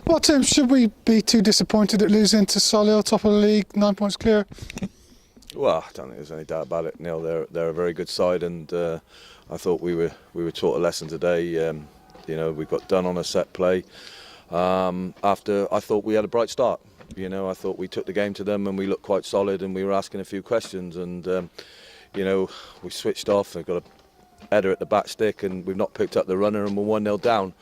What should we be too disappointed at losing to Solihull, top of the league, 9 points clear? Well, I don't think there's any doubt about it, Neil. They're a very good side, and I thought we were taught a lesson today. We got done on a set play after I thought we had a bright start. I thought we took the game to them and we looked quite solid, and we were asking a few questions, and we switched off. They've got a header at the back stick, and we've not picked up the runner, and we're 1-0 down.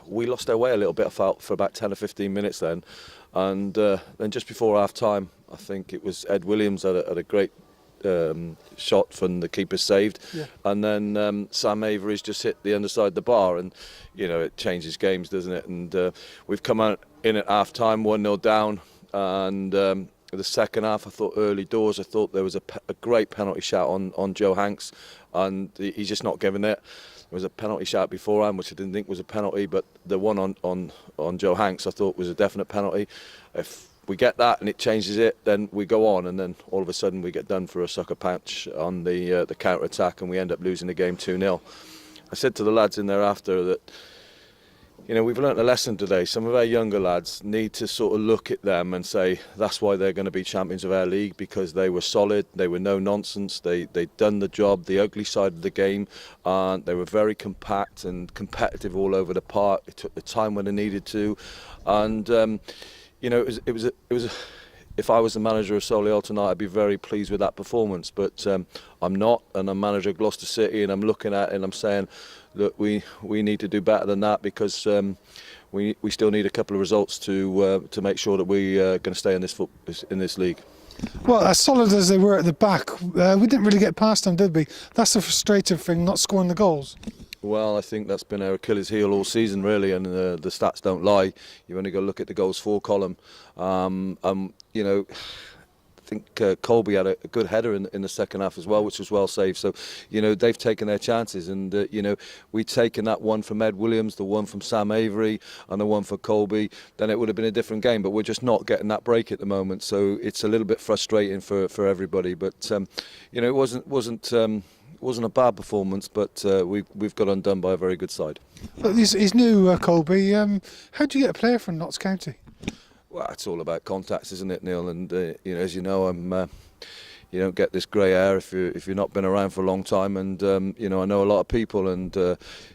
We lost our way a little bit, I felt, for about 10 or 15 minutes then. And then just before half-time, I think it was Ed Williams had a great shot from the keeper saved. Yeah. And then Sam Avery's just hit the underside of the bar, and, it changes games, doesn't it? And we've come out in at half-time, 1-0 down, and the second half, I thought early doors, I thought there was a great penalty shout on Joe Hanks, and he's just not giving it. There was a penalty shout beforehand, which I didn't think was a penalty, but the one on Joe Hanks I thought was a definite penalty. If we get that and it changes it, then we go on, and then all of a sudden we get done for a sucker punch on the counter-attack, and we end up losing the game 2-0. I said to the lads in there after that, we've learnt a lesson today. Some of our younger lads need to sort of look at them and say that's why they're going to be champions of our league, because they were solid, they were no nonsense, they'd done the job, the ugly side of the game, and they were very compact and competitive all over the park. They took the time when they needed to, and it was if I was the manager of Solihull tonight, I'd be very pleased with that performance. But I'm not, and I'm manager of Gloucester City, and I'm looking at it and I'm saying, look, we need to do better than that, because we still need a couple of results to make sure that we're going to stay in this league. Well, as solid as they were at the back, we didn't really get past them, did we? That's the frustrating thing, not scoring the goals. Well, I think that's been our Achilles heel all season, really, and the stats don't lie. You've only got to look at the goals for column. I think Colby had a good header in the second half as well, which was well saved. So, they've taken their chances, and we'd taken that one from Ed Williams, the one from Sam Avery, and the one for Colby, then it would have been a different game. But we're just not getting that break at the moment, so it's a little bit frustrating for everybody. But it wasn't a bad performance, but we've got undone by a very good side. Look, he's new, Colby. How do you get a player from Notts County? Well, it's all about contacts, isn't it, Neil? And as you know, you don't get this grey hair if you've not been around for a long time. And I know a lot of people, and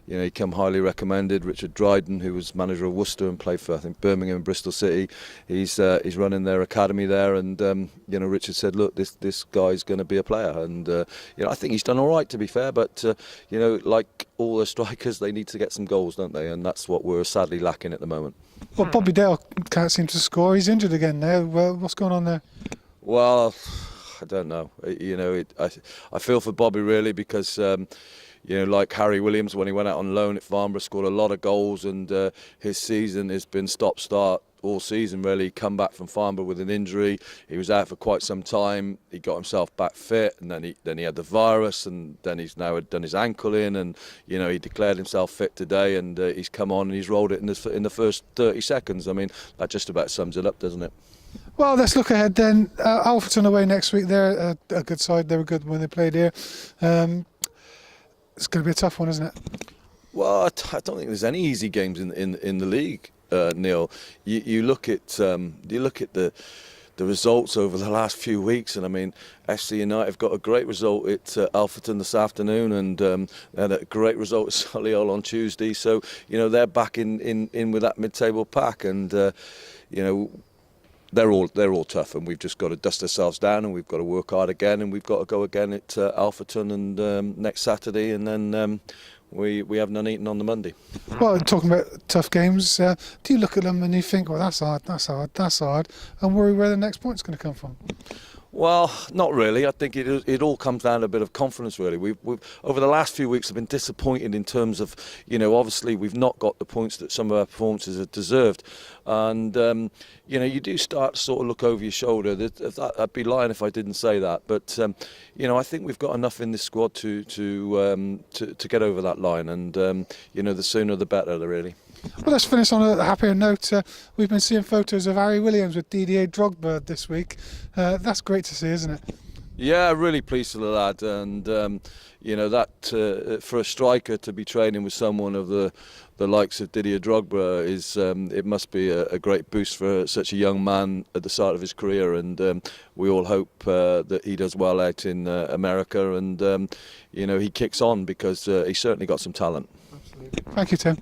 he come highly recommended. Richard Dryden, who was manager of Worcester and played for, I think, Birmingham and Bristol City. He's running their academy there, and Richard said, look, this guy's going to be a player, and I think he's done all right, to be fair. But like all the strikers, they need to get some goals, don't they? And that's what we're sadly lacking at the moment. Well, Bobby Dale can't seem to score. He's injured again now. Well, what's going on there? Well, I don't know. I feel for Bobby, really, because like Harry Williams, when he went out on loan at Farnborough, scored a lot of goals, and his season has been stop-start all season, really. He come back from Farnborough with an injury. He was out for quite some time. He got himself back fit, and then he had the virus, and then he's now done his ankle in, and he declared himself fit today, and he's come on and he's rolled it in the first 30 seconds. I mean, that just about sums it up, doesn't it? Well, let's look ahead then. Alfreton away next week. They're a good side. They were good when they played here. It's going to be a tough one, isn't it? Well, I don't think there's any easy games in the league, Neil. You look at the results over the last few weeks, and I mean, FC United have got a great result at Alfreton this afternoon, and they had a great result at Solihull on Tuesday. So they're back in with that mid-table pack, and they're all tough, and we've just got to dust ourselves down, and we've got to work hard again, and we've got to go again at Alfreton and next Saturday, and then we have none eaten on the Monday. Well, talking about tough games, do you look at them and you think, well, that's hard, and worry where the next point's going to come from? Well, not really. I think it all comes down to a bit of confidence, really. We've over the last few weeks, I've been disappointed in terms of, obviously we've not got the points that some of our performances have deserved, and you do start to sort of look over your shoulder. I'd be lying if I didn't say that, but I think we've got enough in this squad to get over that line, and the sooner the better, really. Well, let's finish on a happier note. We've been seeing photos of Harry Williams with Didier Drogba this week. That's great to see, isn't it? Yeah, really pleased for the lad, and you know that for a striker to be training with someone of the likes of Didier Drogba is it must be a great boost for such a young man at the start of his career, and we all hope that he does well out in America, and you know he kicks on because he's certainly got some talent. Absolutely. Thank you, Tim.